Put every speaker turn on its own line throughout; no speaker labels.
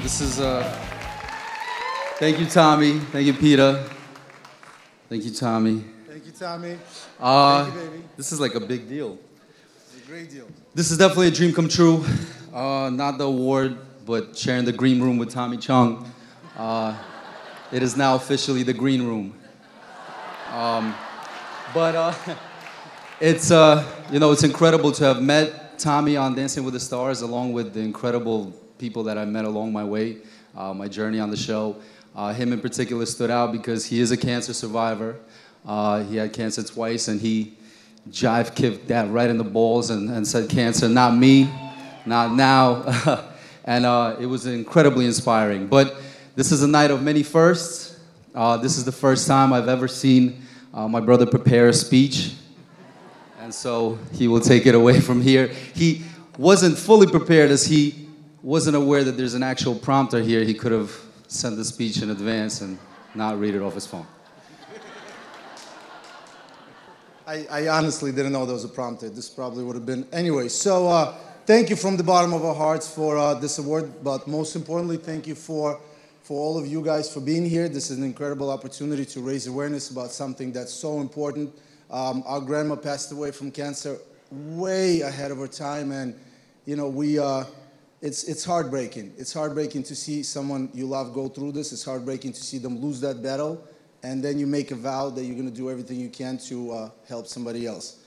This is, thank you, Tommy. Thank you, Peter. Thank you, Tommy.
Thank you, Tommy. Thank you, baby.
This is like a big deal.
It's a great deal.
This is definitely a dream come true. Not the award, but sharing the green room with Tommy Chung. It is now officially the green room. It's it's incredible to have met Tommy on Dancing with the Stars, along with the incredible people that I met along my way, my journey on the show. Him in particular stood out because he is a cancer survivor. He had cancer twice, and he jive kicked that right in the balls and said, "Cancer, not me, not now." And it was incredibly inspiring. But this is a night of many firsts. This is the first time I've ever seen my brother prepare a speech. And so he will take it away from here. He wasn't fully prepared, as he wasn't aware that there's an actual prompter here. He could have sent the speech in advance and not read it off his phone.
I honestly didn't know there was a prompter. This probably would have been. Anyway, so thank you from the bottom of our hearts for this award, but most importantly, thank you for all of you guys for being here. This is an incredible opportunity to raise awareness about something that's so important. Our grandma passed away from cancer way ahead of her time, and it's heartbreaking. It's heartbreaking to see someone you love go through this. It's heartbreaking to see them lose that battle, and then you make a vow that you're going to do everything you can to help somebody else.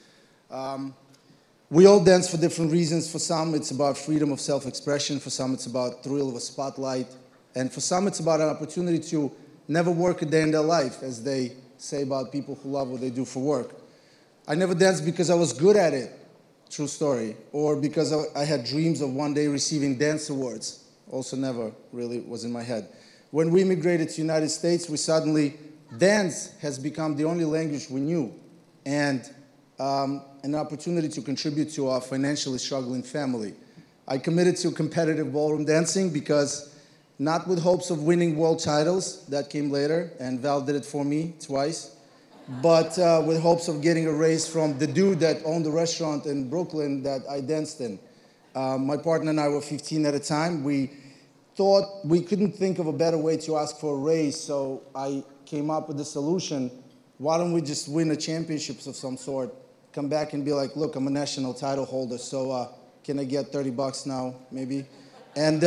We all dance for different reasons. For some, it's about freedom of self-expression. For some, it's about thrill of a spotlight. And for some, it's about an opportunity to never work a day in their life, as they say about people who love what they do for work. I never danced because I was good at it, true story, or because I had dreams of one day receiving dance awards. Also never really was in my head. When we immigrated to the United States, we suddenly, dance has become the only language we knew, and an opportunity to contribute to our financially struggling family. I committed to competitive ballroom dancing because, not with hopes of winning world titles, that came later, and Val did it for me twice, but with hopes of getting a raise from the dude that owned the restaurant in Brooklyn that I danced in. My partner and I were 15 at a time. We thought we couldn't think of a better way to ask for a raise, so I came up with the solution: why don't we just win a championships of some sort, come back and be like, look, I'm a national title holder, so can I get 30 bucks now, maybe? And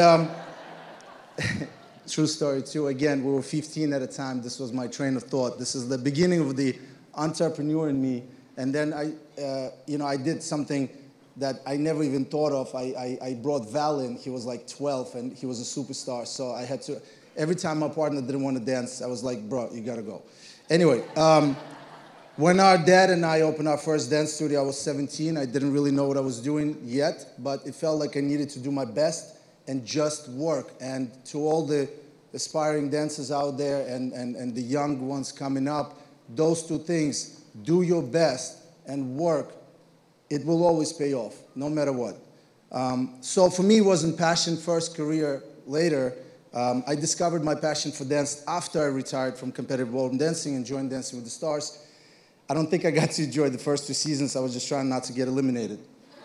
true story too. Again, we were 15 at a time. This was my train of thought. This is the beginning of the entrepreneur in me. And then I did something that I never even thought of. I brought Val in. He was like 12, and he was a superstar. So I had to. Every time my partner didn't want to dance, I was like, bro, you gotta go. Anyway, when our dad and I opened our first dance studio, I was 17. I didn't really know what I was doing yet, but it felt like I needed to do my best and just work. And to all the aspiring dancers out there and the young ones coming up, those two things, do your best and work, it will always pay off, no matter what. So for me, it wasn't passion first, career later. I discovered my passion for dance after I retired from competitive ballroom dancing and joined Dancing with the Stars. I don't think I got to enjoy the first 2 seasons. I was just trying not to get eliminated.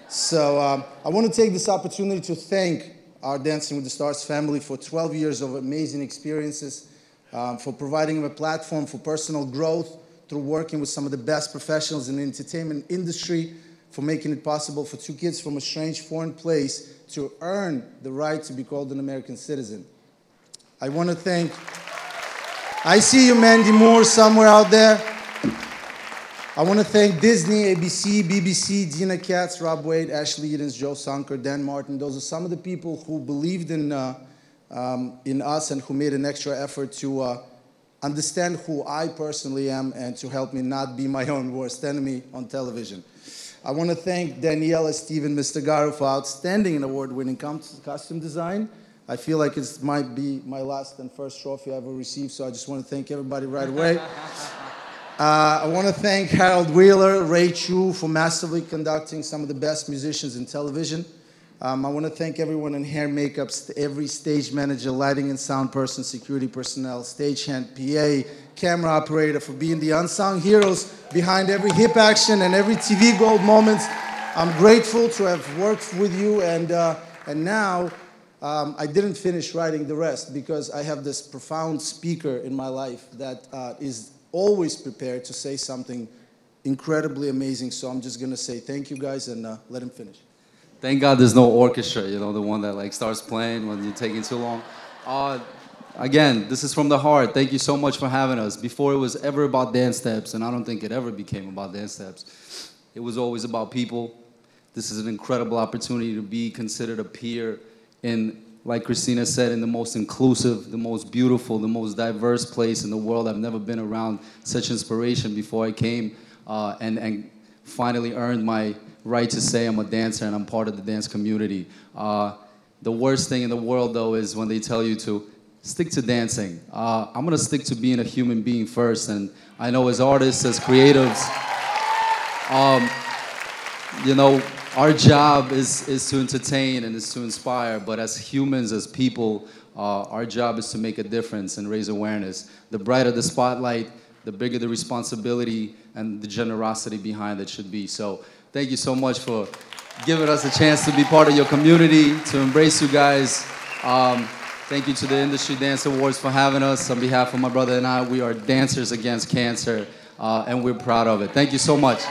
So I want to take this opportunity to thank our Dancing with the Stars family for 12 years of amazing experiences, for providing them a platform for personal growth through working with some of the best professionals in the entertainment industry, for making it possible for 2 kids from a strange foreign place to earn the right to be called an American citizen. I want to thank, I see you, Mandy Moore, somewhere out there. I want to thank Disney, ABC, BBC, Dina Katz, Rob Wade, Ashley Edens, Joe Sunker, Dan Martin. Those are some of the people who believed in us and who made an extra effort to understand who I personally am and to help me not be my own worst enemy on television. I want to thank Daniela, Steven, Mr. Garu for outstanding award-winning costume design. I feel like it might be my last and first trophy I ever received, so I just want to thank everybody right away. I want to thank Harold Wheeler, Ray Chu for massively conducting some of the best musicians in television. I want to thank everyone in hair, makeup, every stage manager, lighting and sound person, security personnel, stagehand, PA, camera operator for being the unsung heroes behind every hip action and every TV gold moment. I'm grateful to have worked with you, and now I didn't finish writing the rest because I have this profound speaker in my life that is always prepared to say something incredibly amazing. So I'm just going to say thank you guys and let him finish.
Thank God there's no orchestra, you know, the one that like starts playing when you're taking too long. Again, this is from the heart. Thank you so much for having us. Before it was ever about dance steps, and I don't think it ever became about dance steps, it was always about people. This is an incredible opportunity to be considered a peer in, like Christina said, in the most inclusive, the most beautiful, the most diverse place in the world. I've never been around such inspiration before I came and finally earned my right to say I'm a dancer and I'm part of the dance community. The worst thing in the world, though, is when they tell you to stick to dancing. I'm gonna stick to being a human being first, and I know as artists, as creatives, you know, our job is to entertain and is to inspire, but as humans, as people, our job is to make a difference and raise awareness. The brighter the spotlight, the bigger the responsibility and the generosity behind it should be. So thank you so much for giving us a chance to be part of your community, to embrace you guys. Thank you to the Industry Dance Awards for having us. On behalf of my brother and I, we are Dancers Against Cancer, and we're proud of it. Thank you so much.